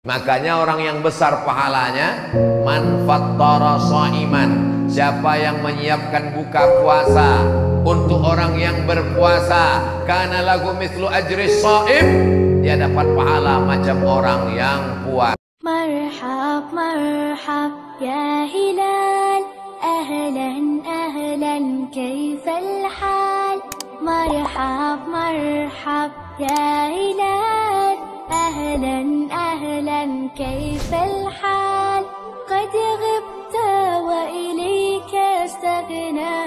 Makanya orang yang besar pahalanya, man fattara shaiman, siapa yang menyiapkan buka puasa untuk orang yang berpuasa, kana lahu mithlu ajri shaim, dia dapat pahala macam orang yang puasa. Marhab marhab ya hilal, ahlan ahlan kaifal hal. Marhab marhab ya hilal, ahlan ahlan kaifal hal. قد غبت وإليك استغنى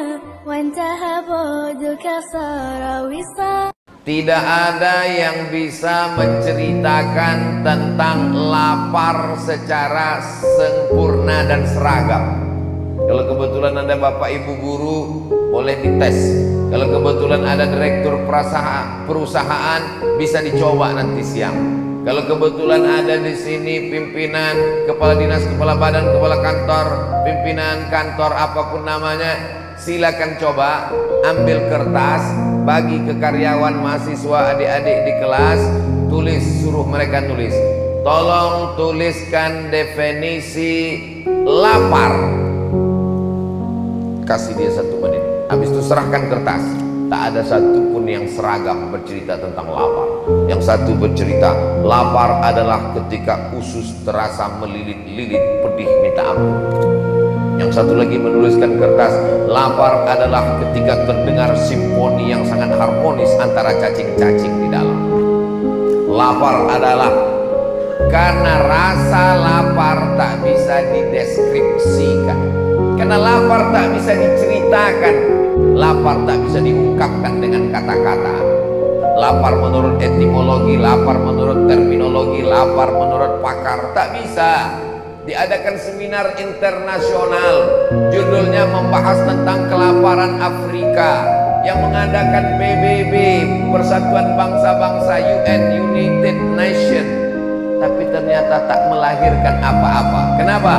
وانتهى بعدك صار وصال. Tidak ada yang bisa menceritakan tentang lapar secara sempurna dan seragam. Kalau kebetulan ada bapak ibu guru, boleh dites. Kalau kebetulan ada direktur perusahaan, bisa dicoba nanti siang. Kalau kebetulan ada di sini pimpinan, kepala dinas, kepala badan, kepala kantor, pimpinan kantor apapun namanya, silakan coba ambil kertas, bagi ke karyawan, mahasiswa, adik-adik di kelas, tulis, suruh mereka tulis. Tolong tuliskan definisi lapar. Kasih dia 1 menit. Habis itu serahkan kertas. Tak ada satupun yang seragam bercerita tentang lapar. Yang satu bercerita, lapar adalah ketika usus terasa melilit-lilit, pedih minta ampun. Yang satu lagi menuliskan kertas, lapar adalah ketika terdengar simfoni yang sangat harmonis antara cacing-cacing di dalam. Lapar adalah karena rasa lapar tak bisa dideskripsikan, karena lapar tak bisa diceritakan, lapar tak bisa diungkapkan dengan kata-kata. Lapar menurut etimologi, lapar menurut terminologi, lapar menurut pakar tak bisa. Diadakan seminar internasional, judulnya membahas tentang kelaparan Afrika, yang mengadakan PBB, Persatuan Bangsa-Bangsa, UN, United Nation, tapi ternyata tak melahirkan apa-apa. Kenapa?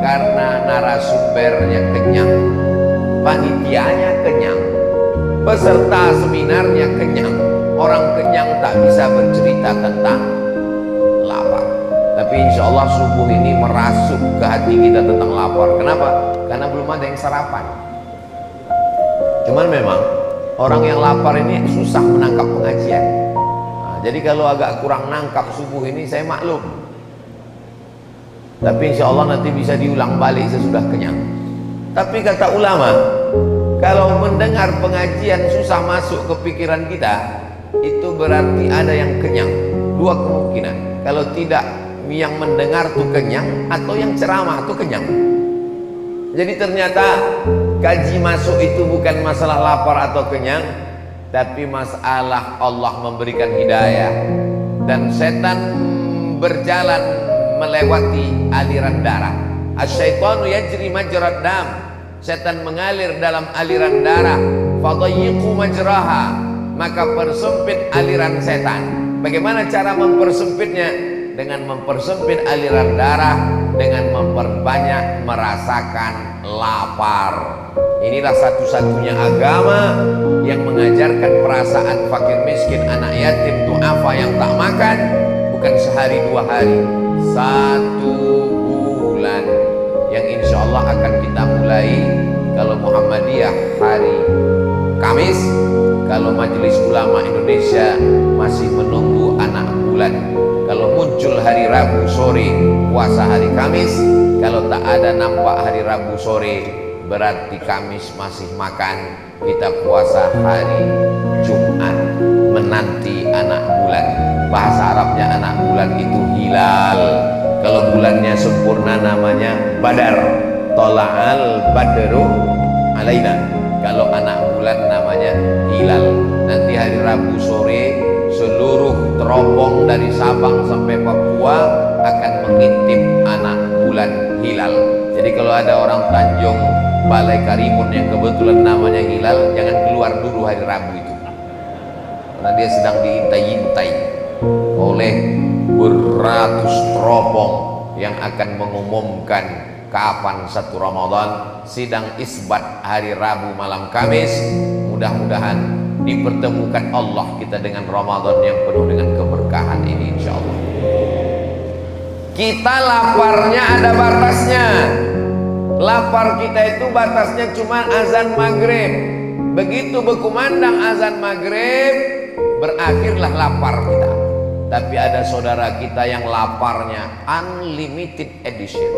Karena narasumbernya kenyang, panitianya kenyang, peserta seminarnya kenyang. Orang kenyang tak bisa bercerita tentang lapar. Tapi insya Allah subuh ini merasuk ke hati kita tentang lapar. Kenapa? Karena belum ada yang sarapan. Cuman memang orang yang lapar ini susah menangkap pengajian. Nah, jadi kalau agak kurang nangkap subuh ini, saya maklum. Tapi insya Allah nanti bisa diulang balik sesudah kenyang. Tapi kata ulama, kalau mendengar pengajian susah masuk ke pikiran kita, itu berarti ada yang kenyang. 2 kemungkinan. Kalau tidak, yang mendengar tuh kenyang, atau yang ceramah tuh kenyang. Jadi ternyata kaji masuk itu bukan masalah lapar atau kenyang, tapi masalah Allah memberikan hidayah. Dan setan berjalan melewati aliran darah. Asyaitanu yajri majrad dam. Setan mengalir dalam aliran darah. Fadayyiqu majraha, maka persempit aliran setan. Bagaimana cara mempersempitnya? Dengan mempersempit aliran darah, dengan memperbanyak merasakan lapar. Inilah satu-satunya agama yang mengajarkan perasaan fakir miskin, anak yatim, duafa yang tak makan, bukan sehari 2 hari, 1 bulan, yang insya Allah akan kita mulai kalau Muhammadiyah hari Kamis, kalau Majelis Ulama Indonesia masih menunggu anak bulan. Kalau muncul hari Rabu sore, puasa hari Kamis. Kalau tak ada nampak hari Rabu sore, berarti Kamis masih makan, kita puasa hari Jumat, menanti anak bulan. Bahasa Arabnya anak bulan itu hilal. Kalau bulannya sempurna namanya Badar. Tola'al badru alaina. Kalau anak bulan namanya hilal. Nanti hari Rabu sore, seluruh teropong dari Sabang sampai Papua akan mengintip anak bulan hilal. Jadi kalau ada orang Tanjung Balai Karimun yang kebetulan namanya hilal, jangan keluar dulu hari Rabu itu, karena dia sedang diintai-intai oleh beratus teropong yang akan mengumumkan kapan 1 Ramadan. Sidang isbat hari Rabu malam Kamis. Mudah-mudahan dipertemukan Allah kita dengan Ramadan yang penuh dengan keberkahan ini insya Allah. Kita laparnya ada batasnya. Lapar kita itu batasnya cuma azan maghrib. Begitu berkumandang azan maghrib, berakhirlah lapar kita. Tapi ada saudara kita yang laparnya unlimited edition.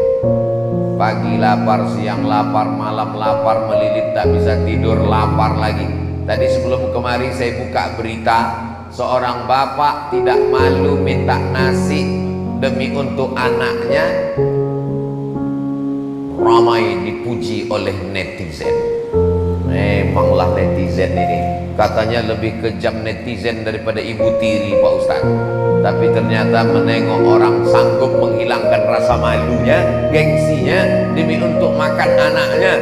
Pagi lapar, siang lapar, malam lapar, melilit tak bisa tidur, lapar lagi. Tadi sebelum kemari saya buka berita, seorang bapak tidak malu minta nasi demi untuk anaknya, ramai dipuji oleh netizen. Memanglah netizen ini, katanya lebih kejam netizen daripada ibu tiri Pak Ustaz. Tapi ternyata menengok orang sanggup menghilangkan rasa malunya, gengsinya demi untuk makan anaknya.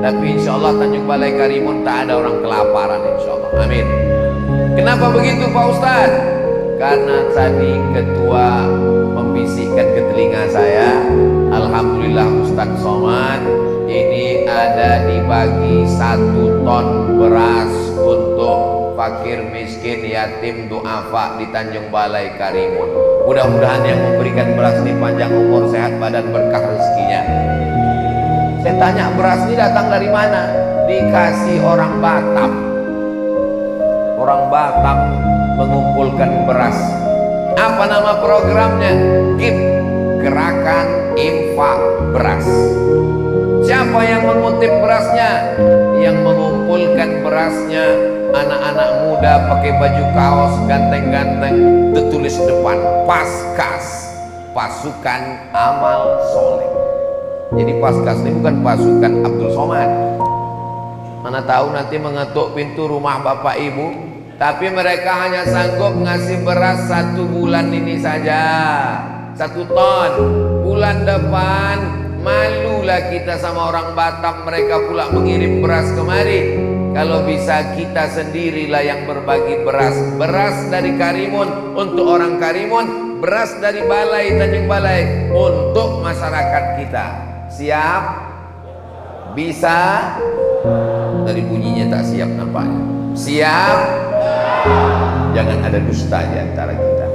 Tapi insya Allah Tanjung Balai Karimun tak ada orang kelaparan, insya Allah. Amin. Kenapa begitu Pak Ustaz? Karena tadi ketua membisikkan ke telinga saya, alhamdulillah Ustaz Somad ini ada dibagi 1 ton beras untuk fakir miskin yatim duafa di Tanjung Balai Karimun. Mudah-mudahan yang memberikan beras ini panjang umur, sehat badan, berkah rezekinya. Saya tanya, beras ini datang dari mana? Dikasih orang Batam. Orang Batam mengumpulkan beras. Apa nama programnya? GIP, Gerakan Infak Beras. Siapa yang mengutip berasnya? Yang mengumpulkan berasnya anak-anak muda pakai baju kaos ganteng-ganteng, tertulis depan Paskas, Pasukan Amal Soleh. Jadi Paskas ini bukan pasukan Abdul Somad. Mana tahu nanti mengetuk pintu rumah bapak ibu, tapi mereka hanya sanggup ngasih beras 1 bulan ini saja, 1 ton. Bulan depan malulah kita sama orang Batam, mereka pula mengirim beras kemari. Kalau bisa kita sendirilah yang berbagi beras. Beras dari Karimun untuk orang Karimun, beras dari Balai Tanjung Balai untuk masyarakat kita. Siap? Bisa? Dari bunyinya tak siap nampaknya. Siap? Jangan ada dusta di antara kita.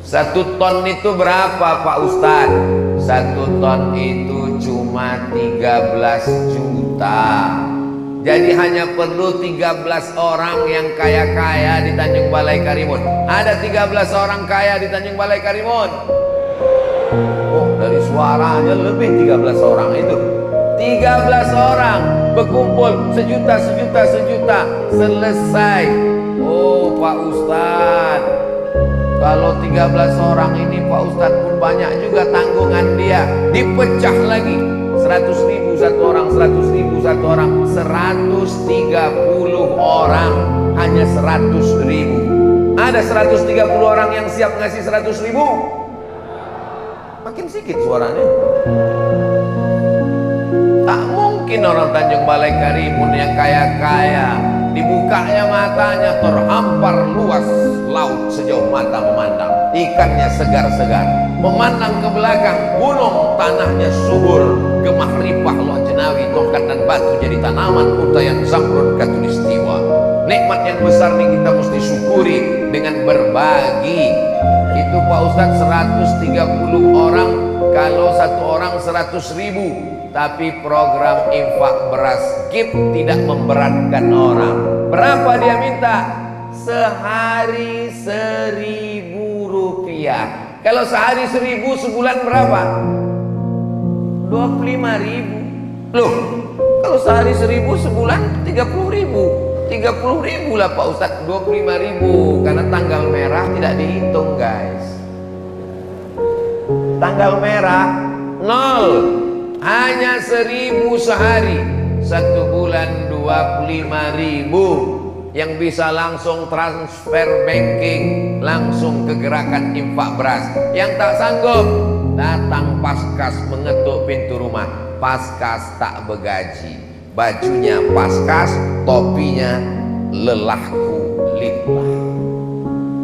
1 ton itu berapa Pak Ustadz? 1 ton itu cuma 13 juta. Jadi hanya perlu 13 orang yang kaya-kaya di Tanjung Balai Karimun. Ada 13 orang kaya di Tanjung Balai Karimun. Oh, dari suaranya lebih 13 orang itu. 13 orang berkumpul sejuta, selesai. Oh Pak Ustadz, kalau 13 orang ini Pak Ustadz pun banyak juga tanggungan dia. Dipecah lagi 100.000 1 orang, 100.000 1 orang, 130 orang hanya 100.000. Ada 130 orang yang siap ngasih 100.000? Makin sedikit suaranya. Tak mungkin orang Tanjung Balai Karimun yang kaya-kaya dibukanya matanya terhampar luas laut sejauh mata memandang, ikannya segar-segar, memandang ke belakang gunung tanahnya subur, gemah ripah loh jenawi, tongkat dan batu jadi tanaman, utayan zamrud katulistiwa. Nikmat yang besar ini kita mesti syukuri dengan berbagi. Itu Pak Ustadz 130 orang, kalau 1 orang 100.000. Tapi program infak beras GIP tidak memberatkan orang. Berapa dia minta? Sehari 1.000 rupiah. Kalau sehari 1.000, sebulan berapa? 25.000. Loh, kalau sehari 1.000, sebulan 30.000. 30.000 lah Pak Ustadz, 25.000. Karena tanggal merah tidak dihitung guys. Tanggal merah 0. Hanya 1.000 sehari, 1 bulan 25.000 yang bisa langsung transfer banking, langsung ke gerakan infak beras. Yang tak sanggup, datang Paskas mengetuk pintu rumah. Paskas tak begaji, bajunya Paskas, topinya lelahku lillah.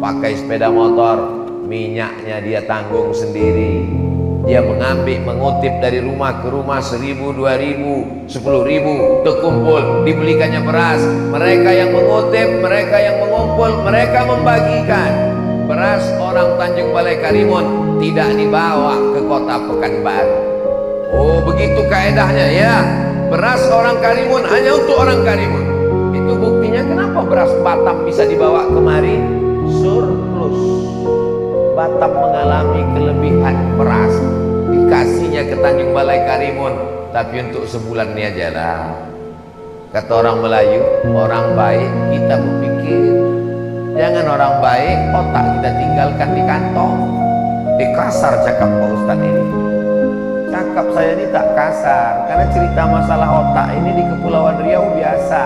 Pakai sepeda motor, minyaknya dia tanggung sendiri. Dia mengambil, mengutip dari rumah ke rumah 1.000, 2.000, 10.000 terkumpul, dibelikannya beras. Mereka yang mengutip, mereka yang mengumpul, mereka membagikan. beras orang Tanjung Balai Karimun tidak dibawa ke kota Pekanbaru. Oh, begitu kaedahnya ya. Beras orang Karimun hanya untuk orang Karimun. Itu buktinya kenapa beras Batam bisa dibawa kemari surplus. Batam mengalami kelebihan beras, dikasihnya ke Tanjung Balai Karimun, tapi untuk sebulan ini aja lah. Kata orang Melayu, orang baik kita berpikir, jangan orang baik otak kita tinggalkan di kantong. Kasar cakap Pak Ustadz ini. Cakap saya ini tak kasar, karena cerita masalah otak ini di Kepulauan Riau biasa.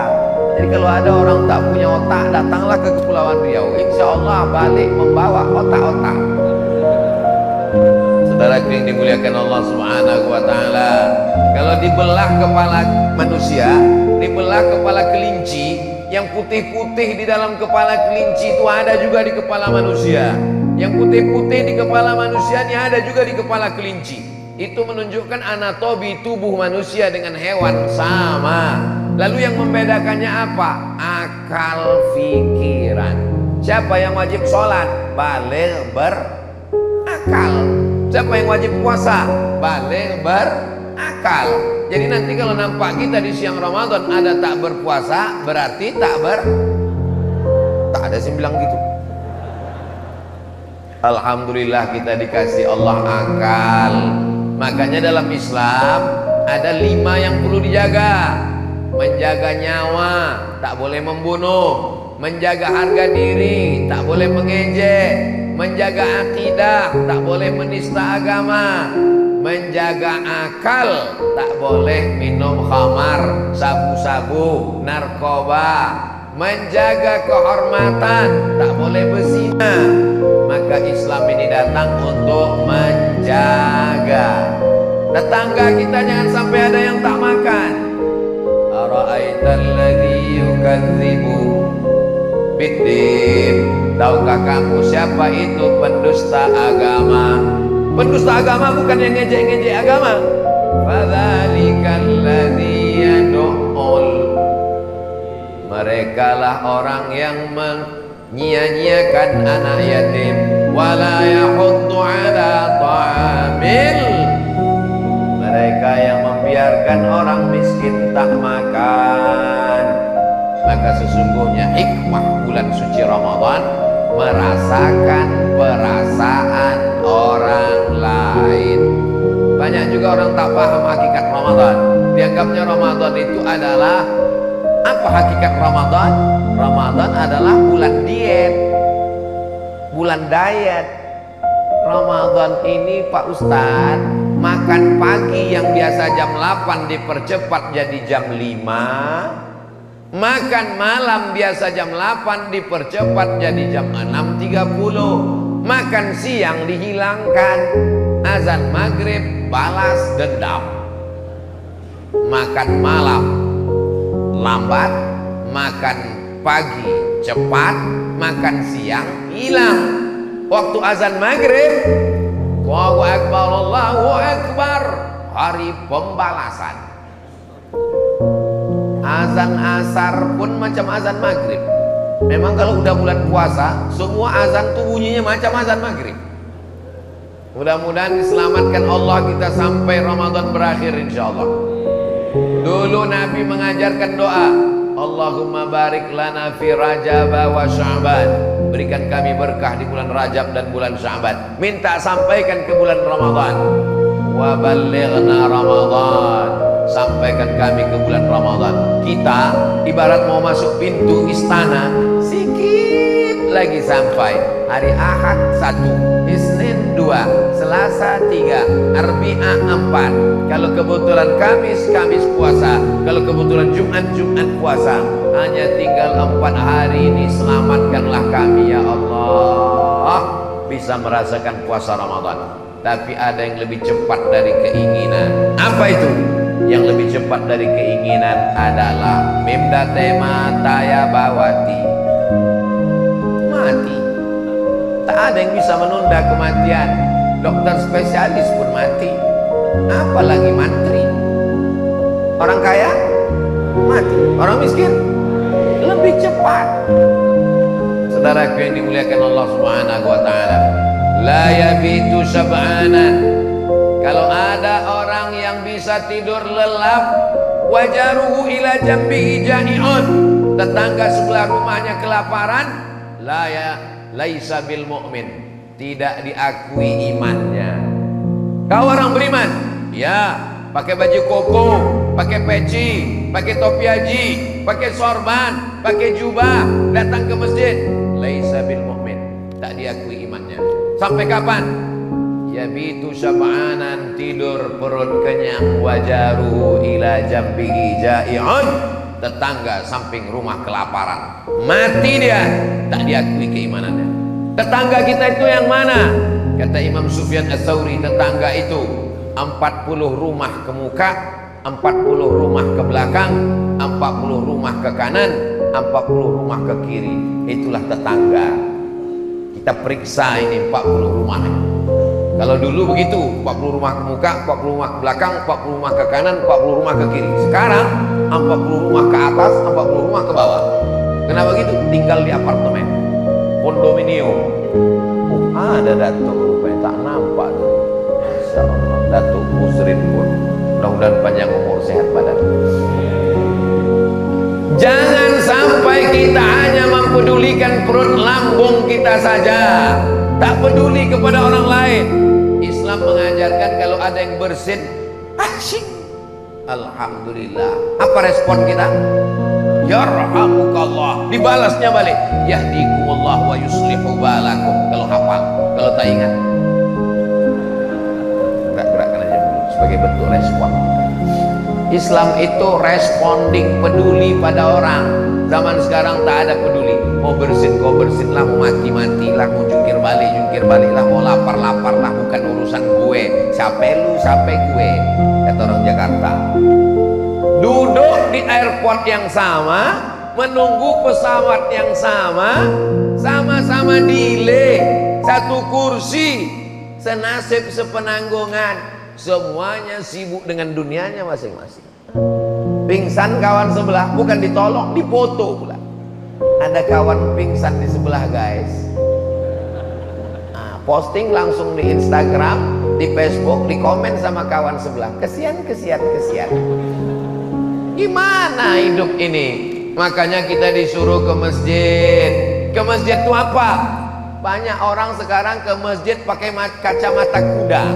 Jadi kalau ada orang tak punya otak, datanglah ke Kepulauan Riau, insya Allah balik membawa otak-otak. Saudaraku yang dimuliakan Allah Subhanahu wa Ta'ala, kalau dibelah kepala manusia, dibelah kepala kelinci, yang putih-putih di dalam kepala kelinci itu ada juga di kepala manusia. Yang putih-putih di kepala manusia ini ada juga di kepala kelinci. Itu menunjukkan anatomi tubuh manusia dengan hewan sama. Lalu yang membedakannya apa? Akal pikiran. Siapa yang wajib sholat? Baligh berakal. Siapa yang wajib puasa? Baligh berakal. Jadi nanti kalau nampak kita di siang Ramadan ada tak berpuasa, berarti tak ada yang bilang gitu. Alhamdulillah kita dikasih Allah akal. Makanya dalam Islam ada 5 yang perlu dijaga. Menjaga nyawa, tak boleh membunuh. Menjaga harga diri, tak boleh mengejek. Menjaga akidah, tak boleh menista agama. Menjaga akal, tak boleh minum khamar, sabu-sabu, narkoba. Menjaga kehormatan, tak boleh berzina. Maka Islam ini datang untuk menjaga. Tetangga kita jangan sampai ada yang tak makan. Ara'aital ladzi yukadzibu biddin. Tahukah kamu siapa itu pendusta agama? Pendusta agama bukan yang ngejek-ngejek agama. Fadzalikal ladzi yad'ul. Merekalah orang yang menyia-nyiakan anak yatim, wala yahuddu ala ta'amil. Mereka yang membiarkan orang miskin tak makan. Maka sesungguhnya hikmah bulan suci Ramadan merasakan perasaan orang lain. Banyak juga orang tak paham hakikat Ramadan. Dianggapnya Ramadan itu adalah apa hakikat Ramadan? Ramadan adalah bulan diet, bulan diet. Ramadan ini Pak Ustadz, makan pagi yang biasa jam 8 dipercepat jadi jam 5. Makan malam biasa jam 8 dipercepat jadi jam 6.30. Makan siang dihilangkan. Azan maghrib balas dendam. Makan malam lambat, makan pagi cepat, makan siang hilang. Waktu azan maghrib, Allahu Akbar, Allahu Akbar, hari pembalasan. Azan asar pun macam azan maghrib. Memang kalau udah bulan puasa, semua azan tuh bunyinya macam azan maghrib. Mudah-mudahan diselamatkan Allah kita sampai Ramadan berakhir insyaallah. Dulu Nabi mengajarkan doa, Allahumma barik lana fi Rajab wa Sya'ban. Berikan kami berkah di bulan Rajab dan bulan Sya'ban. Minta sampaikan ke bulan Ramadan. Wa ballighna Ramadan. Sampaikan kami ke bulan Ramadan. Kita ibarat mau masuk pintu istana, sikit lagi sampai. Hari Ahad 1, Isnin 2, Selasa 3, Arbi'a 4. Kalau kebetulan Kamis puasa. Kalau kebetulan Jumat puasa. Hanya tinggal 4 hari ini, selamatkanlah kami ya Allah, bisa merasakan puasa Ramadan. Tapi ada yang lebih cepat dari keinginan. Apa itu? Yang lebih cepat dari keinginan adalah mimdate taya bawati, mati. Tak ada yang bisa menunda kematian. Dokter spesialis pun mati, apalagi mantri. Orang kaya mati, orang miskin lebih cepat. Saudaraku yang dimuliakan Allah Subhanahu wa taala, la yabitu sab'anan. Kalau ada orang yang bisa tidur lelap, wajaruhu ila jambihi ja'i'un, tetangga sebelah rumahnya kelaparan, laisa bil mu'min, tidak diakui imannya. Kau orang beriman, ya, pakai baju koko, pakai peci, pakai topi haji, pakai sorban, pakai jubah, datang ke masjid, laisa bil mu'min, tak diakui imannya. Sampai kapan? Yabitu sab'anan, tidur perut kenyang, wajaruhu ila jambihi ja'i'un, tetangga samping rumah kelaparan, mati dia, tak diakui keimanannya. Tetangga kita itu yang mana? Kata Imam Sufyan Ats-Tsauri, tetangga itu 40 rumah ke muka, 40 rumah ke belakang, 40 rumah ke kanan, 40 rumah ke kiri. Itulah tetangga. Kita periksa ini 40 rumah. Kalau dulu begitu, 40 rumah ke muka, 40 rumah ke belakang, 40 rumah ke kanan, 40 rumah ke kiri. Sekarang 40 rumah ke atas, 40 rumah ke bawah. Kenapa gitu? Tinggal di apartemen, kondominium. Oh, ada Datuk rupanya, tak nampak tuh. Masya Allah, Datuk Musrin pun mudah-mudahan panjang umur, sehat badan. Jangan sampai kita hanya mempedulikan perut lambung kita saja, tak peduli kepada orang lain. Islam mengajarkan kalau ada yang bersin, asyik, alhamdulillah. Apa respon kita? Yarhamukallah. Dibalasnya balik, yahdikumullah wa yuslihu balakum. Kalau hafal, kalau tak ingat, gerak-gerakkan aja dulu sebagai bentuk respon. Islam itu responding, peduli pada orang. Zaman sekarang tak ada peduli. Mau bersin kau bersin lah, mau mati matilah, mau jungkir balik lah, mau lapar lah, bukan urusan gue. Siapa lu, siapa gue, kata orang Jakarta. Duduk di airport yang sama, menunggu pesawat yang sama, sama-sama delay, satu kursi, senasib sepenanggungan. Semuanya sibuk dengan dunianya masing-masing. Pingsan kawan sebelah, bukan ditolong, dipoto pula. Ada kawan pingsan di sebelah, guys. Nah, posting langsung di Instagram, di Facebook, di komen sama kawan sebelah. Kesian. Gimana hidup ini? Makanya kita disuruh ke masjid. Ke masjid itu apa? Banyak orang sekarang ke masjid pakai kacamata kuda.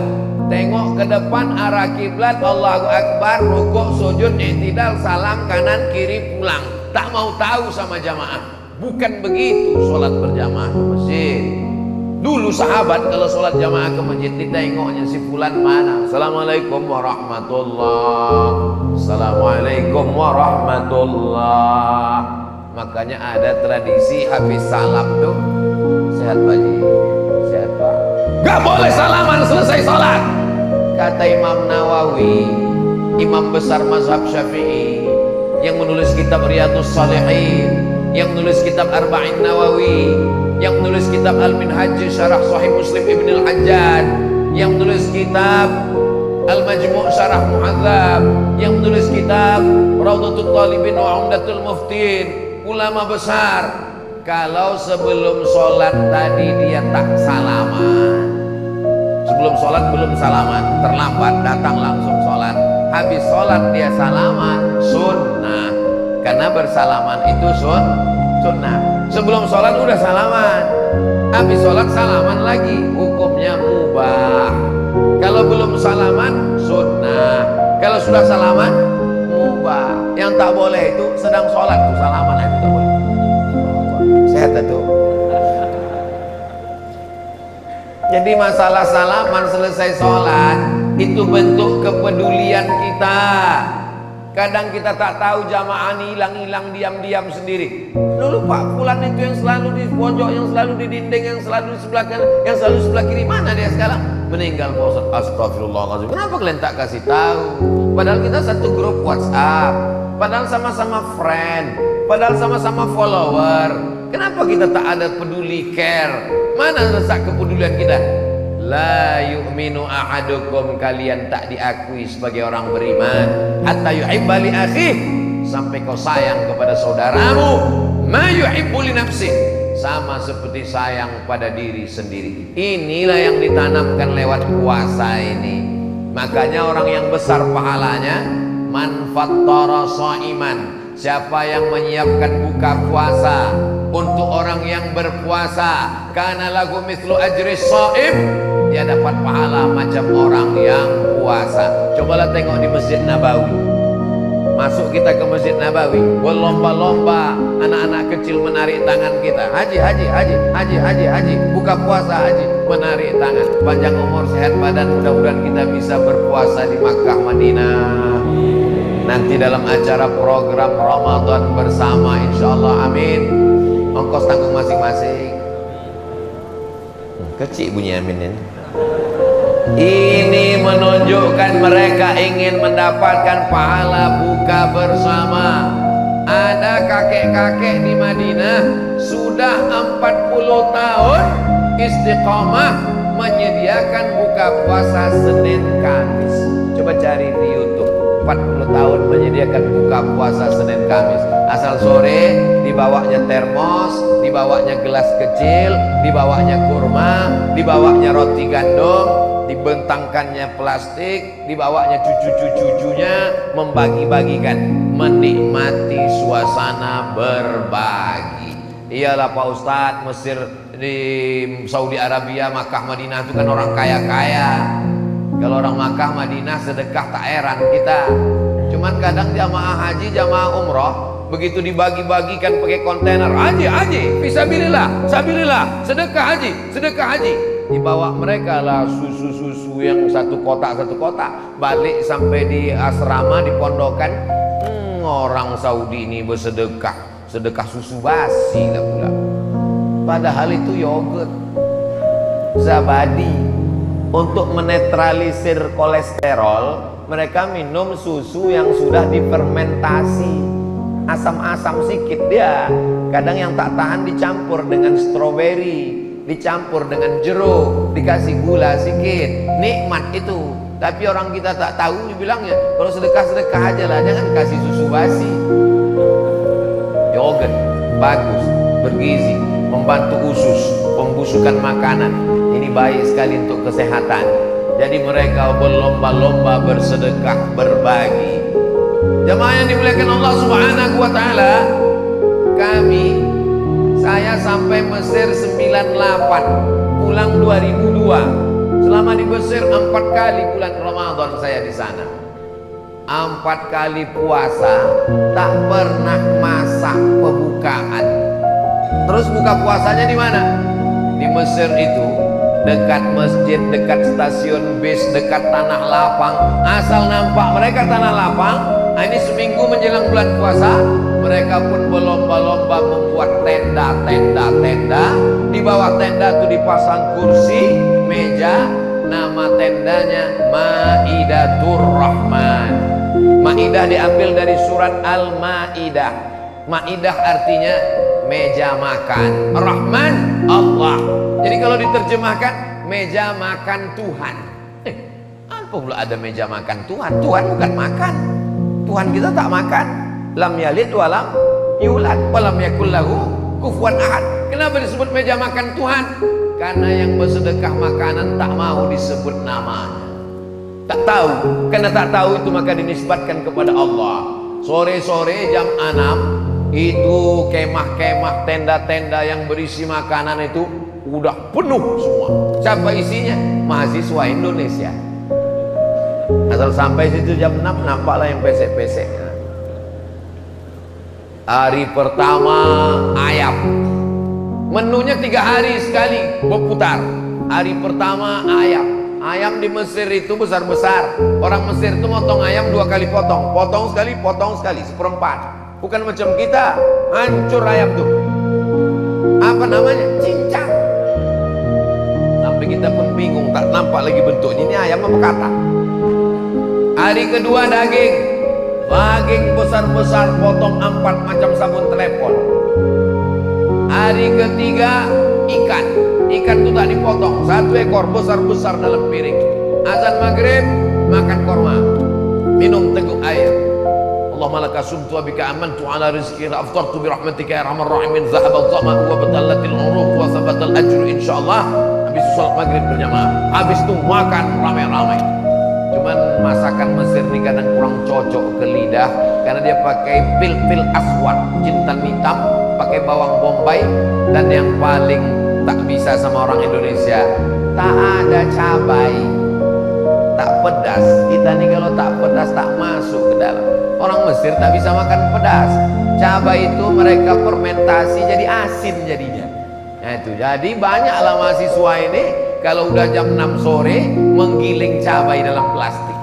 Tengok ke depan, arah kiblat, Allahu Akbar, rukuk, sujud, i'tidal, salam, kanan, kiri, pulang. Tak mau tahu sama jamaah. Bukan begitu sholat berjamaah ke masjid. Dulu sahabat kalau sholat jamaah ke masjid, ditengoknya si fulan mana. Assalamualaikum warahmatullah. Assalamualaikum warahmatullah. Makanya ada tradisi habis salam tuh, sehat Pak Ji, sehat Pak. Gak boleh salaman selesai sholat. Kata Imam Nawawi, imam besar mazhab Syafi'i, yang menulis kitab Riyadhus Shalihin, yang menulis kitab Arba'in Nawawi, yang menulis kitab Al-Minhaj Syarah Sahih Muslim Ibn Al-Hajjaj, yang menulis kitab Al-Majmu' Syarah Muhadzab, yang menulis kitab Rawdatul Talibin wa Umdatul Muftin, ulama besar. Kalau sebelum sholat tadi dia tak salaman, sebelum sholat belum salaman, terlambat datang langsung sholat, habis sholat dia salaman, sunnah. Karena bersalaman itu sunnah. Sebelum sholat udah salaman, habis sholat salaman lagi, hukumnya mubah. Kalau belum salaman, sunnah. Kalau sudah salaman, mubah. Yang tak boleh itu sedang sholat tuh salaman, itu tak boleh. Sehat itu. Jadi masalah salaman selesai sholat itu bentuk kepedulian kita. Kadang kita tak tahu jamaah ini hilang-hilang diam-diam sendiri. Dulu Pak Fulan itu yang selalu di pojok, yang selalu di dinding, yang selalu di sebelah kanan, yang selalu sebelah kiri, mana dia sekarang? Meninggal Pak Ustaz. Astagfirullahaladzim. Kenapa kalian tak kasih tahu? Padahal kita satu grup WhatsApp, padahal sama-sama friend, padahal sama-sama follower. Kenapa kita tak ada peduli, care? Mana letak kepedulian kita? La yu'minu ahadukum, kalian tak diakui sebagai orang beriman hatta yuhibba li akhih, sampai kau sayang kepada saudaramu ma yuhibbu li nafsih, sama seperti sayang pada diri sendiri. Inilah yang ditanamkan lewat puasa ini. Makanya orang yang besar pahalanya, man fattara shaiman, siapa yang menyiapkan buka puasa untuk orang yang berpuasa, kana lahu mithlu ajri shaim, dia dapat pahala macam orang yang puasa. Cobalah tengok di Masjid Nabawi. Masuk kita ke Masjid Nabawi, berlomba-lomba anak-anak kecil menarik tangan kita. Haji, haji, haji, haji, haji, haji, buka puasa haji, menarik tangan. Panjang umur, sehat badan, mudah-mudahan kita bisa berpuasa di Makkah, Madinah. Nanti dalam acara program Ramadan bersama, insyaallah, amin. Ongkos tanggung masing-masing. Kecil bunyi amin ini. Ini menunjukkan mereka ingin mendapatkan pahala buka bersama. Ada kakek-kakek di Madinah sudah 40 tahun istiqomah menyediakan buka puasa Senin Kamis. Coba cari di YouTube, 40 tahun menyediakan buka puasa Senin Kamis. Asal sore dibawanya termos, dibawanya gelas kecil, dibawanya kurma, dibawanya roti gandum, dibentangkannya plastik, dibawanya cucu-cucunya, membagi-bagikan, menikmati suasana berbagi. Iyalah Pak Ustadz, Mesir, di Saudi Arabia, Makkah, Madinah itu kan orang kaya-kaya. Kalau orang Makkah, Madinah sedekah tak heran kita. Cuman kadang jamaah haji, jamaah umroh, begitu dibagi-bagikan pakai kontainer, haji, haji, fisabilillah, sabilillah, sedekah haji, sedekah haji. Dibawa mereka lah susu-susu yang satu kotak, balik sampai di asrama, di pondokan. Orang Saudi ini bersedekah, sedekah susu basi lah pula. Padahal itu yogurt, zabadi. Untuk menetralisir kolesterol, mereka minum susu yang sudah difermentasi, asam-asam sikit dia. Kadang yang tak tahan dicampur dengan stroberi, dicampur dengan jeruk, dikasih gula sikit, nikmat itu. Tapi orang kita tak tahu, dibilangnya kalau sedekah-sedekah aja lah, jangan kasih susu basi. Yogurt bagus, bergizi, membantu usus, pembusukan makanan. Ini baik sekali untuk kesehatan. Jadi mereka berlomba-lomba bersedekah, berbagi. Jemaah yang dimuliakan Allah Subhanahu wa taala, saya sampai Mesir 98, pulang 2002. Selama di Mesir 4 kali bulan Ramadan saya di sana. 4 kali puasa, tak pernah masak pembukaan. Terus buka puasanya di mana? Di Mesir itu, dekat masjid, dekat stasiun bis, dekat tanah lapang. Asal nampak mereka tanah lapang, ini seminggu menjelang bulan puasa, mereka pun berlomba-lomba membuat tenda. Di bawah tenda itu dipasang kursi, meja. Nama tendanya Maidatur Rahman. Maidah diambil dari surat Al-Maidah. Maidah artinya meja makan. Rahman Allah. Jadi kalau diterjemahkan, meja makan Tuhan. Apa pula ada meja makan Tuhan? Tuhan bukan makan. Tuhan kita tak makan. Lam yalid walam yulad walam yakul lahu kufuwan ahad. Kenapa disebut meja makan Tuhan? Karena yang bersedekah makanan tak mau disebut namanya. Tak tahu. Karena tak tahu itu maka dinisbatkan kepada Allah. Sore-sore jam 6 itu kemah-kemah, tenda-tenda yang berisi makanan itu udah penuh semua. Siapa isinya? Mahasiswa Indonesia. Asal sampai situ jam 6 nampaklah yang pesek-pesek. Hari pertama ayam. Menunya 3 hari sekali berputar. Hari pertama ayam. Ayam di Mesir itu besar-besar. Orang Mesir itu motong ayam 2 kali potong. Potong sekali, seperempat. Bukan macam kita, hancur ayam tuh. Apa namanya? Cincang. Sampai kita pun bingung, tak nampak lagi bentuknya. Ini ayam apa kata? Hari kedua daging. Daging besar-besar, potong 4 macam sabun telepon. Hari ketiga ikan. Ikan itu tak dipotong, 1 ekor besar-besar dalam piring. Azan maghrib makan korma, minum teguk air. Allahumma laka sumtu wa bika amantu ala rizqi la aftartu bi rahmatika ya arhamar rahimin. Zahaba dhama wa batallatil uruq wa thabatal ajru insyaallah. Habis salat maghrib berjamaah, habis itu makan ramai-ramai. Cuman masakan Mesir ini kadang kurang cocok ke lidah karena dia pakai pil-pil aswad, jintan hitam, pakai bawang bombay, dan yang paling tak bisa sama orang Indonesia, tak ada cabai, tak pedas. Kita nih kalau tak pedas tak masuk ke dalam. Orang Mesir tak bisa makan pedas. Cabai itu mereka fermentasi jadi asin jadinya. Nah itu, jadi banyaklah mahasiswa ini kalau udah jam 6 sore menggiling cabai dalam plastik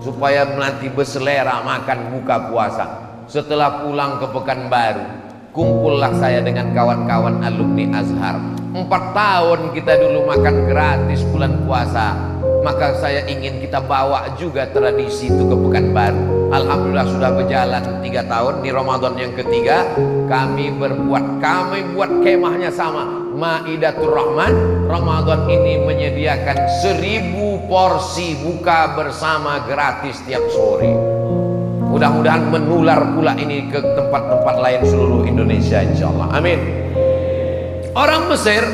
supaya nanti berselera makan buka puasa. Setelah pulang ke Pekanbaru, kumpullah saya dengan kawan-kawan alumni Azhar. 4 tahun kita dulu makan gratis bulan puasa, maka saya ingin kita bawa juga tradisi itu ke Pekanbaru. Alhamdulillah sudah berjalan 3 tahun. Di Ramadan yang ketiga kami buat kemahnya sama, Maidatur Rahman. Ramadan ini menyediakan 1000 porsi buka bersama gratis tiap sore. Mudah-mudahan menular pula ini ke tempat-tempat lain seluruh Indonesia insyaallah. Amin. Orang Mesir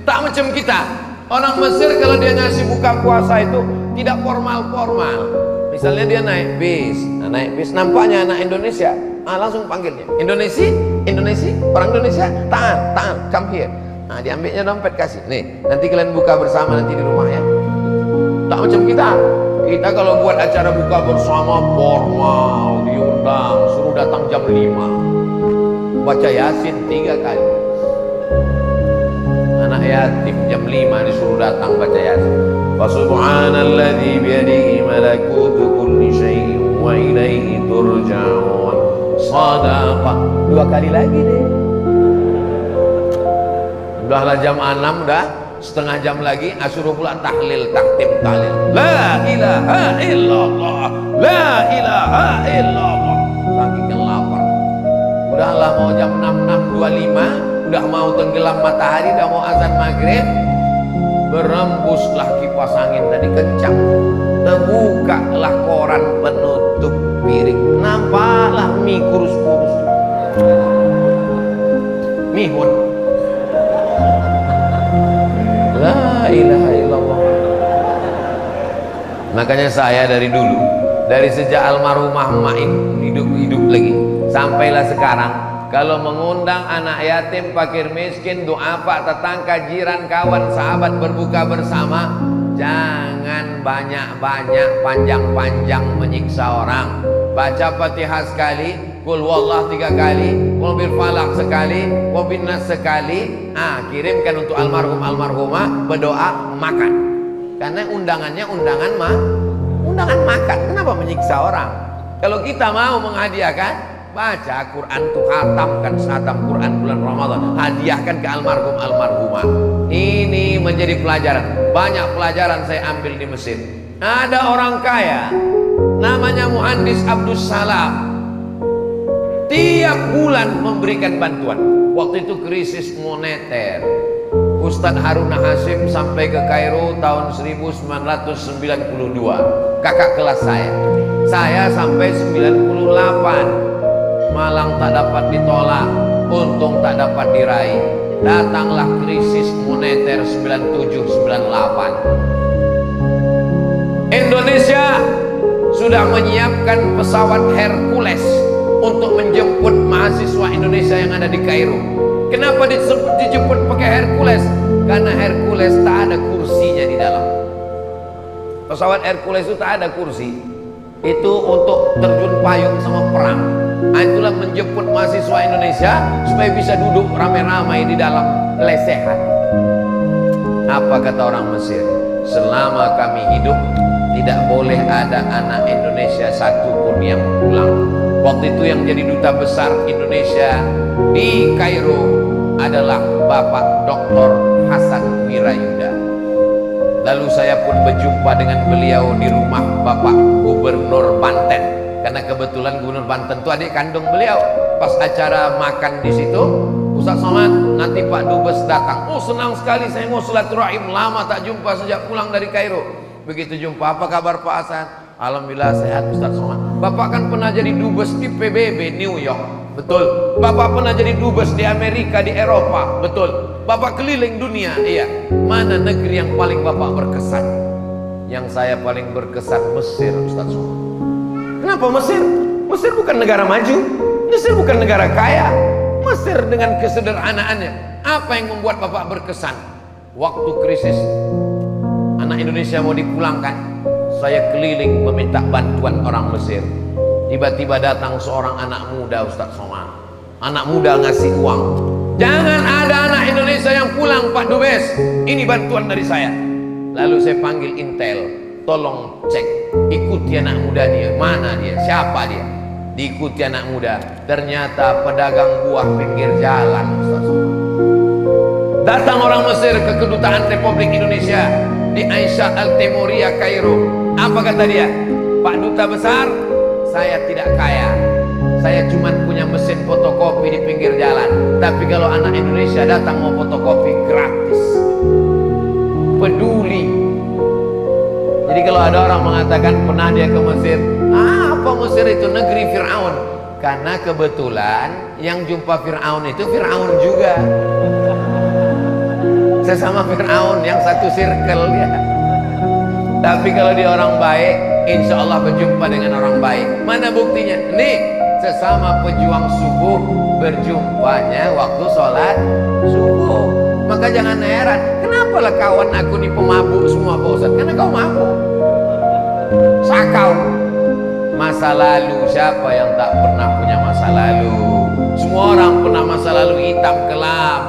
tak macam kita. Orang Mesir kalau dia ngasih buka puasa itu tidak formal-formal. Misalnya dia naik bis, nampaknya anak Indonesia, langsung panggilnya. Indonesia, orang Indonesia, tahan, come here. Nah, diambilnya dompet kasih. Nih, nanti kalian buka bersama nanti di rumah ya. Tak macam kita. Kita kalau buat acara buka bersama formal, diundang, suruh datang jam 5. Baca Yasin 3 kali. Anak yatim jam 5 disuruh datang baca Yasin. Fa subhanalladzi biyadihi malakutu kulli syai'in wa ilaihi turja'un. Shadaqah. 2 kali lagi deh. Udahlah jam 6 dah, setengah jam lagi suruh pula tahlil, taktim tahlil. La ilaha illallah, la ilaha illallah. Saking lapar. Udahlah mau jam 6.25, udah mau tenggelam matahari, udah mau azan maghrib. Berembuslah kipas angin tadi kencang. Terbukalah koran penutup piring. Nampaklah mie kurus-kurus. Mihun. La ilaha illallah. Makanya saya dari dulu, dari sejak almarhumah emak hidup lagi sampailah sekarang, kalau mengundang anak yatim, fakir miskin, duafa, tetangga, jiran, kawan, sahabat berbuka bersama, jangan banyak-banyak, panjang-panjang menyiksa orang. Baca Fatihah sekali, Qul huwallah 3 kali, Qul bil falaq sekali, Qul bin nas sekali. Kirimkan untuk almarhumah, berdoa, makan. Karena undangannya undangan makan. Kenapa menyiksa orang? Kalau kita mau menghadiahkan, baca Quran tuh, khatamkan Quran bulan Ramadan, hadiahkan ke almarhumah. Ini menjadi pelajaran. Banyak pelajaran saya ambil di Mesir. Ada orang kaya namanya Muhandis Abdus Salam, tiap bulan memberikan bantuan. Waktu itu krisis moneter. Ustadz Haruna Hasim sampai ke Kairo tahun 1992, kakak kelas saya sampai 98. Malang tak dapat ditolak, untung tak dapat diraih. Datanglah krisis moneter 97-98. Indonesia sudah menyiapkan pesawat Hercules untuk menjemput mahasiswa Indonesia yang ada di Kairo. Kenapa dijemput pakai Hercules? Karena Hercules tak ada kursinya di dalam. Pesawat Hercules itu tak ada kursi. Itu untuk terjun payung sama perang. Itulah menjemput mahasiswa Indonesia supaya bisa duduk ramai-ramai di dalam lesehan. Apa kata orang Mesir? Selama kami hidup, tidak boleh ada anak Indonesia satupun yang pulang. Waktu itu yang jadi duta besar Indonesia di Kairo adalah Bapak Dr. Hasan Wirayuda. Lalu saya pun berjumpa dengan beliau di rumah Bapak Gubernur Banten, karena kebetulan Gubernur Banten itu adik kandung beliau. Pas acara makan di situ, Ustaz Somad, nanti Pak Dubes datang. Oh, senang sekali, saya mau silaturahim, lama tak jumpa sejak pulang dari Kairo. Begitu jumpa, apa kabar Pak Hasan? Alhamdulillah sehat Ustaz Somad. Bapak kan pernah jadi dubes di PBB New York. Betul. Bapak pernah jadi dubes di Amerika, di Eropa. Betul. Bapak keliling dunia. Iya. Mana negeri yang paling Bapak berkesan? Yang saya paling berkesan Mesir, Ustaz Somad. Kenapa Mesir? Mesir bukan negara maju. Mesir bukan negara kaya. Mesir dengan kesederhanaannya. Apa yang membuat Bapak berkesan? Waktu krisis anak Indonesia mau dipulangkan, saya keliling meminta bantuan orang Mesir. Tiba-tiba datang seorang anak muda, Ustaz Somad. Anak muda ngasih uang. Jangan ada anak Indonesia yang pulang, Pak Dubes. Ini bantuan dari saya. Lalu saya panggil Intel, tolong cek, ikuti anak muda dia. Mana dia? Siapa dia? Diikuti anak muda. Ternyata pedagang buah pinggir jalan, Ustaz Somad. Datang orang Mesir ke kedutaan Republik Indonesia di Aisyah Al-Temuria, Kairo. Apa kata dia? Pak Duta Besar, saya tidak kaya. Saya cuma punya mesin fotokopi di pinggir jalan. Tapi kalau anak Indonesia datang mau fotokopi, gratis. Peduli. Jadi kalau ada orang mengatakan pernah dia ke Mesir, apa Mesir itu negeri Fir'aun? Karena kebetulan yang jumpa Fir'aun itu Fir'aun juga. Sesama Fir'aun yang satu circle dia. Tapi kalau dia orang baik, insya Allah berjumpa dengan orang baik. Mana buktinya? Nih, sesama pejuang subuh berjumpanya waktu sholat subuh. Maka jangan heran, kenapa lah kawan aku di pemabuk semua Pak Ustaz? Karena kau mabuk. Sakau. Masa lalu, siapa yang tak pernah punya masa lalu? Semua orang pernah masa lalu hitam kelam.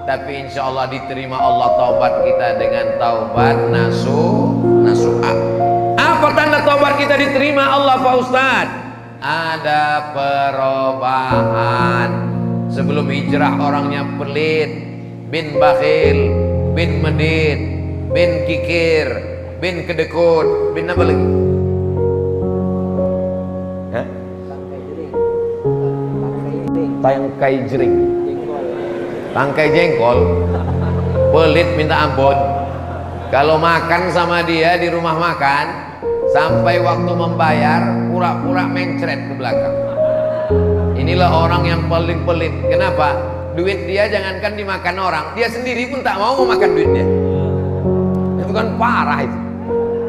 Tapi insya Allah diterima Allah taubat kita dengan taubat nasuha. Apa tanda taubat kita diterima Allah Pak Ustadz? Ada perubahan. Sebelum hijrah orangnya pelit, bin bakhil, bin medit, bin kikir, bin kedekut, bin apa lagi? Hah? Tangkai jering. Tangkai jengkol, pelit minta ampun. Kalau makan sama dia di rumah makan, sampai waktu membayar pura-pura mencret ke belakang. Inilah orang yang paling pelit. Kenapa? Duit dia jangankan dimakan orang, dia sendiri pun tak mau makan duitnya. Itu kan parah itu.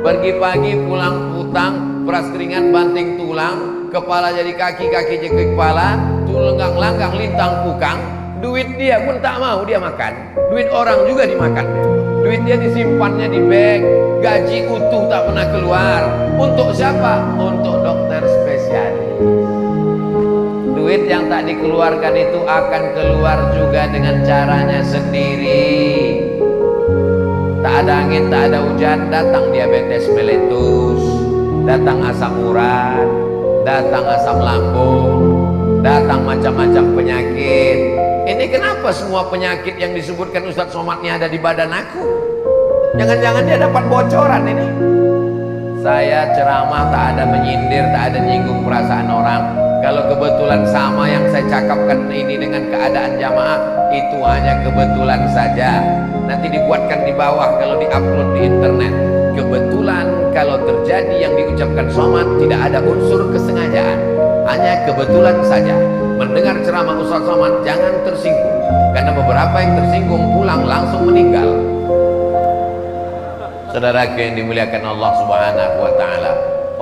Pagi-pagi pulang utang, peras keringat banting tulang, kepala jadi kaki, kaki jadi kepala, tulang langgang lintang pukang. Duit dia pun tak mau dia makan. Duit orang juga dimakan dia. Duit dia disimpannya di bank. Gaji utuh tak pernah keluar. Untuk siapa? Untuk dokter spesialis. Duit yang tak dikeluarkan itu akan keluar juga dengan caranya sendiri. Tak ada angin, tak ada hujan, datang diabetes meletus, datang asam urat, datang asam lambung, datang macam-macam penyakit. Ini kenapa semua penyakit yang disebutkan Ustaz Somad ini ada di badan aku? Jangan-jangan dia dapat bocoran ini. Saya ceramah tak ada menyindir, tak ada nyinggung perasaan orang. Kalau kebetulan sama yang saya cakapkan ini dengan keadaan jamaah, itu hanya kebetulan saja. Nanti dibuatkan di bawah kalau diupload di internet. Kebetulan kalau terjadi yang diucapkan Somad tidak ada unsur kesengajaan, hanya kebetulan saja. Mendengar ceramah Ustaz Somad jangan tersinggung, karena beberapa yang tersinggung pulang langsung meninggal. Saudaraku yang dimuliakan Allah Subhanahu wa taala,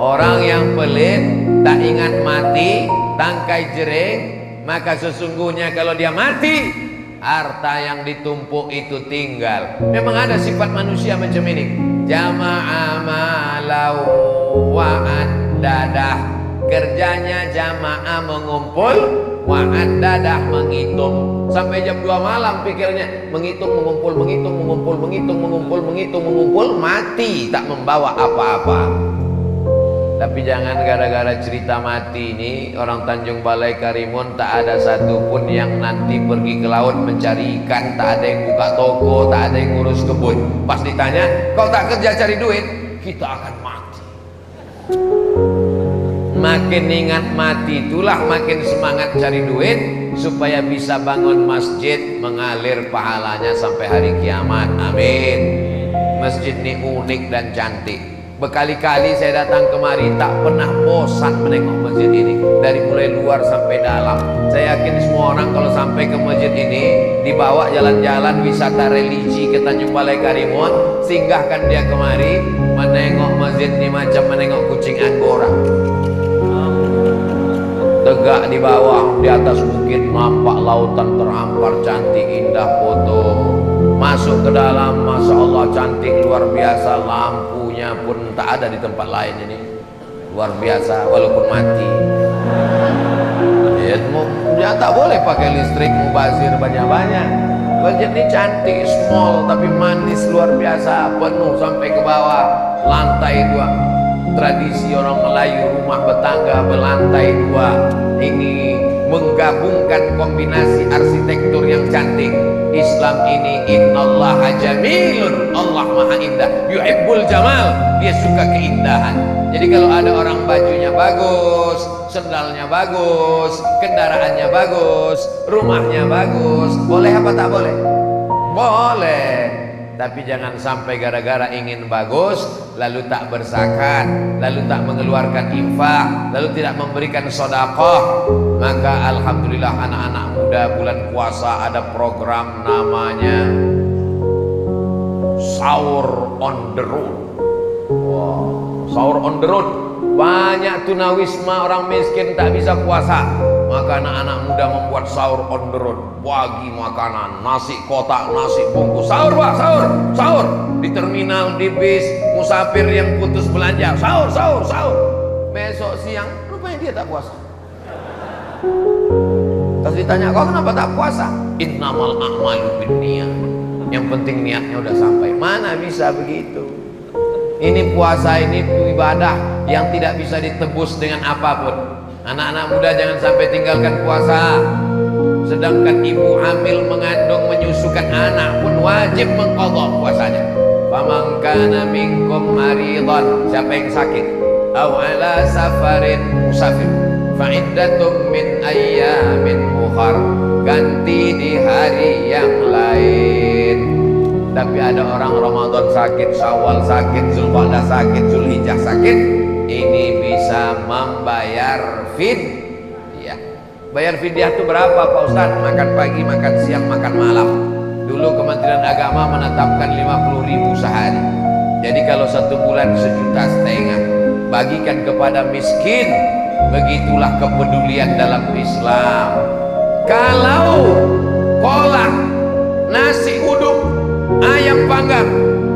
orang yang pelit, tak ingat mati, tangkai jering, maka sesungguhnya kalau dia mati, harta yang ditumpuk itu tinggal. Memang ada sifat manusia macam ini. Jama'a malau wa'ad dadah. Kerjanya jamaah mengumpul, wa'ad dadah menghitung. Sampai jam 2 malam pikirnya menghitung, mengumpul, menghitung, mengumpul, menghitung, mengumpul, menghitung, mengumpul, mati tak membawa apa-apa. Tapi jangan gara-gara cerita mati ini orang Tanjung Balai Karimun tak ada satupun yang nanti pergi ke laut mencari ikan, tak ada yang buka toko, tak ada yang ngurus kebun. Pas ditanya, kau tak kerja cari duit, kita akan mati. Makin ingat mati itulah makin semangat cari duit supaya bisa bangun masjid mengalir pahalanya sampai hari kiamat. Amin. Masjid ini unik dan cantik. Berkali-kali saya datang kemari, tak pernah bosan menengok masjid ini. Dari mulai luar sampai dalam. Saya yakin semua orang kalau sampai ke masjid ini, dibawa jalan-jalan wisata religi ke Tanjung Balai Karimun, singgahkan dia kemari, menengok masjid ini macam menengok kucing Anggora. Tegak di bawah, di atas bukit nampak lautan terhampar cantik, indah foto. Masuk ke dalam, Masya Allah cantik luar biasa, lampunya pun tak ada di tempat lain ini. Luar biasa walaupun mati. Ya tak boleh pakai listrik mubazir banyak-banyak. Masjid ini cantik, small tapi manis luar biasa, penuh sampai ke bawah. Lantai 2. Tradisi orang Melayu, rumah bertangga berlantai 2. Ini menggabungkan kombinasi arsitektur yang cantik. Islam ini innallaha jamilun, Allah maha indah, yuhibbul jamal, dia suka keindahan. Jadi kalau ada orang bajunya bagus, sendalnya bagus, kendaraannya bagus, rumahnya bagus, boleh apa tak boleh? Boleh. Tapi jangan sampai gara-gara ingin bagus lalu tak berzakat, lalu tak mengeluarkan infak, lalu tidak memberikan sedekah. Maka alhamdulillah anak-anak muda bulan puasa ada program namanya Sahur on the Road. Wow, Sahur on the Road. Banyak tunawisma orang miskin tak bisa puasa, maka anak-anak muda membuat sahur on the road. Bagi makanan, nasi kotak, nasi bungkus, sahur pak, sahur, sahur. Di terminal, di bis, musafir yang putus belanja, sahur, sahur, sahur. Besok siang, rupanya dia tak puasa. Terus ditanya, kau kenapa tak puasa? Innamal a'malu binniyat. Yang penting niatnya udah sampai. Mana bisa begitu? Ini puasa, ini ibadah yang tidak bisa ditebus dengan apapun. Anak-anak muda jangan sampai tinggalkan puasa. Sedangkan ibu hamil, mengandung, menyusukan anak pun wajib mengqadha puasanya. Faman kana minkum maridan, siapa yang sakit, aw ala safarin, musafir, fa iddatum min ayyamin ukhar, ganti di hari yang lain. Tapi ada orang Ramadan sakit, Syawal sakit, Zulqa'dah sakit, Zulhijjah sakit, ini bisa membayar fidyah. Bayar fidyah itu berapa Pak Ustaz? Makan pagi, makan siang, makan malam. Dulu Kementerian Agama menetapkan 50.000 sehari. Jadi kalau 1 bulan 1,5 juta, bagikan kepada miskin. Begitulah kepedulian dalam Islam. Kalau kolak, nasi uduk, ayam panggang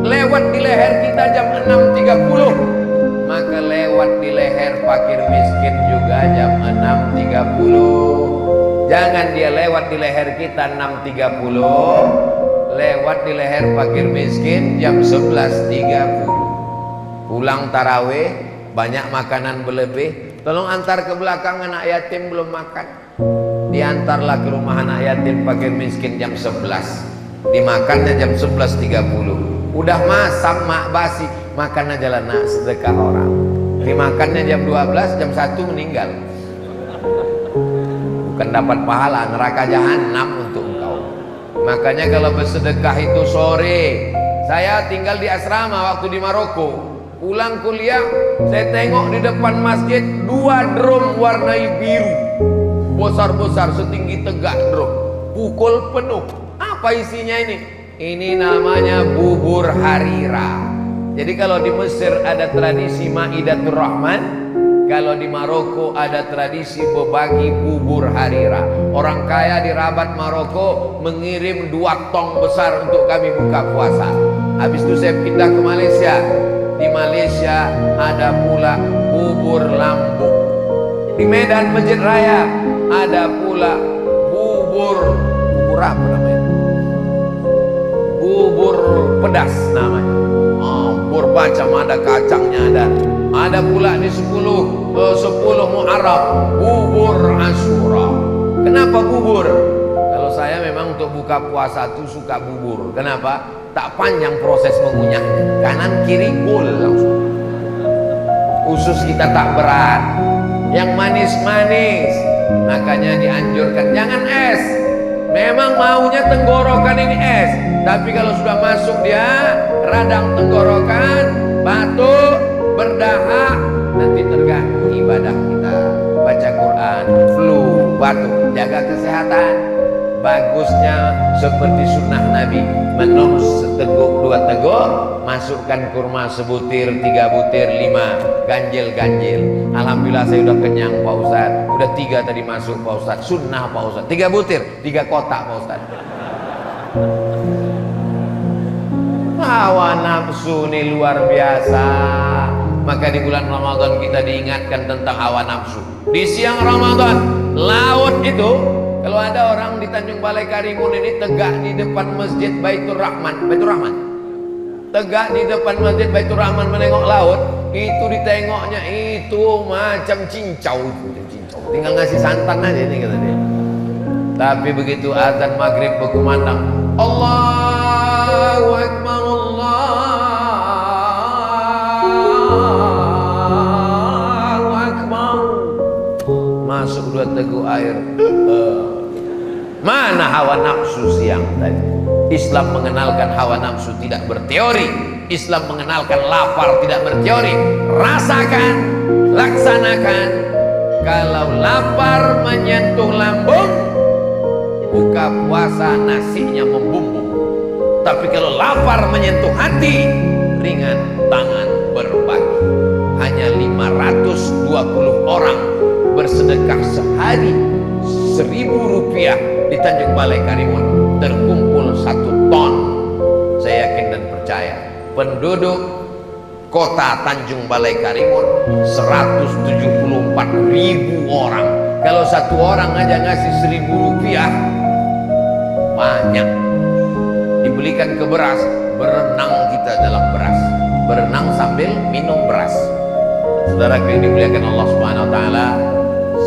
lewat di leher kita jam 6.30, maka lewat di leher fakir miskin juga jam 6.30. Jangan dia lewat di leher kita 6.30, lewat di leher fakir miskin jam 11.30. Pulang tarawih, banyak makanan berlebih, tolong antar ke belakang, anak yatim belum makan. Diantarlah ke rumah anak yatim fakir miskin jam 11. Dimakannya jam 11.30. Udah masak mak basi, makan aja lah nak, sedekah orang. Dimakannya jam 12, jam 1 meninggal. Bukan dapat pahala, neraka jahanam untuk engkau. Makanya kalau bersedekah itu sore. Saya tinggal di asrama waktu di Maroko. Pulang kuliah, saya tengok di depan masjid 2 drum warnai biru, besar-besar setinggi tegak drum, pukul penuh. Apa isinya ini? Ini namanya bubur harira. Jadi kalau di Mesir ada tradisi Maidatur Rahman, kalau di Maroko ada tradisi berbagi bubur harira. Orang kaya di Rabat Maroko mengirim 2 tong besar untuk kami buka puasa. Habis itu saya pindah ke Malaysia. Di Malaysia ada pula bubur lambung. Di Medan Masjid Raya ada pula bubur apa namanya? Bubur pedas namanya. Bubur macam ada kacangnya ada pula di 10 Muharram bubur Asyura. Kenapa bubur? Kalau saya memang untuk buka puasa tuh suka bubur. Kenapa? Tak panjang proses mengunyahnya, kanan kiri gol langsung. Usus kita tak berat, yang manis-manis. Makanya dianjurkan jangan es. Memang maunya tenggorokan ini es, tapi kalau sudah masuk dia radang tenggorokan, batuk, berdahak, nanti terganggu ibadah kita. Baca Quran, flu, batuk, jaga kesehatan. Bagusnya seperti sunnah Nabi, minum seteguk 2 teguk, masukkan kurma sebutir, 3 butir, 5, ganjil. Alhamdulillah saya udah kenyang Pak Ustaz. Udah 3 tadi masuk Pak Ustaz. Sunnah Pak Ustaz. 3 butir, 3 kotak Pak Ustaz. Hawa nafsu ini luar biasa. Maka di bulan Ramadan kita diingatkan tentang hawa nafsu. Di siang Ramadan, laut itu, kalau ada orang di Tanjung Balai Karimun ini tegak di depan Masjid Baitur Rahman, tegak di depan Masjid Baitur Rahman menengok laut, itu ditengoknya itu macam cincau, tinggal ngasih santan aja ini kata dia. Tapi begitu azan maghrib berkumandang, Allahu Akbar, Allahu Akbar, masuk 2 teguk air. Mana hawa nafsu siang tadi? Islam mengenalkan hawa nafsu tidak berteori. Islam mengenalkan lapar tidak berteori. Rasakan, laksanakan. Kalau lapar menyentuh lambung, buka puasa nasinya membumbung. Tapi kalau lapar menyentuh hati, ringan tangan berbagi. Hanya 520 orang bersedekah sehari 1.000 rupiah di Tanjung Balai Karimun, terkumpul 1 ton. Saya yakin dan percaya penduduk kota Tanjung Balai Karimun 174.000 orang. Kalau 1 orang aja ngasih 1.000 rupiah, banyak. Dibelikan ke beras, berenang kita dalam beras, berenang sambil minum beras. Saudara yang dimuliakan Allah Subhanahu wa taala,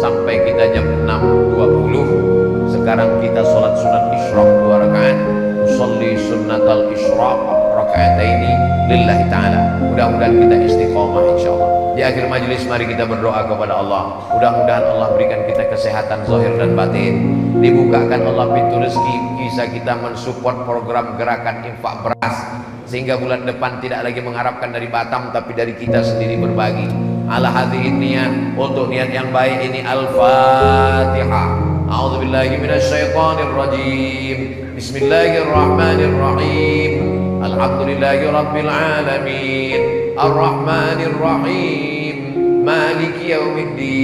sampai kita jam 6.20. Sekarang kita sholat sunat isyraq 2 rakaat. Usolli sunnatal isyraq raka'ataini lillahi ta'ala. Mudah-mudahan kita istiqomah insyaallah. Di akhir majelis mari kita berdoa kepada Allah. Mudah-mudahan Allah berikan kita kesehatan zahir dan batin. Dibukakan Allah pintu rezeki, bisa kita mensupport program gerakan infak beras, sehingga bulan depan tidak lagi mengharapkan dari Batam tapi dari kita sendiri berbagi. Ala hadhihi niat, untuk niat yang baik ini Al-Fatihah. A'udzubillahi minasyaitonir rajim. Bismillahirrahmanirrahim. Alhamdulillahi rabbil alamin. Arrahmanir rahim. Maliki yaumiddin.